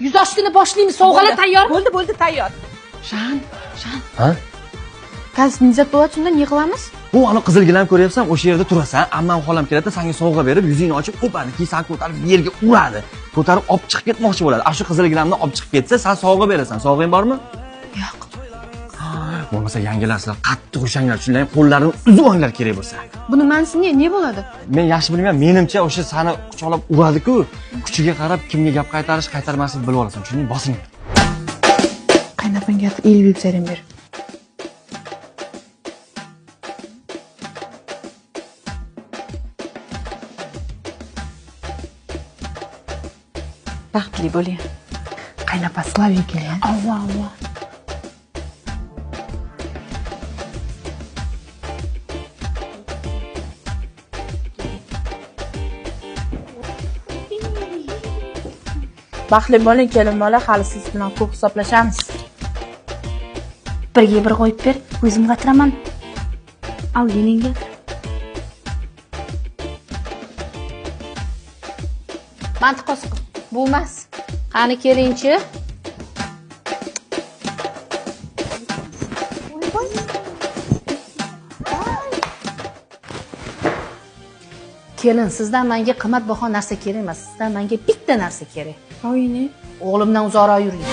108 kuni boshlaymiz. Sovg'alar tayyor. Bo'ldi, tayyor. Shan. Ha? Qaysi nizat bo'ladi, shundan yig'ilamiz? Bu ana qizilgilam ko'ryapsan, o'sha yerda turasan, ammam xolam keladi, senga sovg'a berib, yuzingni ochib o'padi, keyin sen ko'tarib yerga uradi. Ko'tarib olib chiqib ketmoqchi bo'ladi. Shu qizilgilamni olib chiqib ketsa, sen sovg'a berasan. Sovg'ing bormi? Yo'q. Bo'lmasa yangilar sizlar qattiq ushanglar, shunday qo'llarini uzib olinglar kerak bo'lsa. Buni ma'nosi ne bo'ladi? Men yaxshi bilmayman, menimcha o'sha seni quchoqlab uradi-ku, kuchiga qarab kimga gap qaytarmasligini bilib olasan, tushundingmi? Bosing. Qaynapangga elbib serim ber. Baxtli bo'ling. Qaynapa Slavika. Alloh. Baxtli bo'ling, kelin bola, hali siz bilan ko'p hisoblashamiz. Birga bir qo'yib ber, o'zim qatiraman. Al yeningga. Mantiqos bu emas. Qani kelingchi. Kelin, sizdan menga qimmatbaho narsa kerak emas. Sizdan menga bitta narsa kerak. Oyini. O'g'limdan uzoqroq yuring.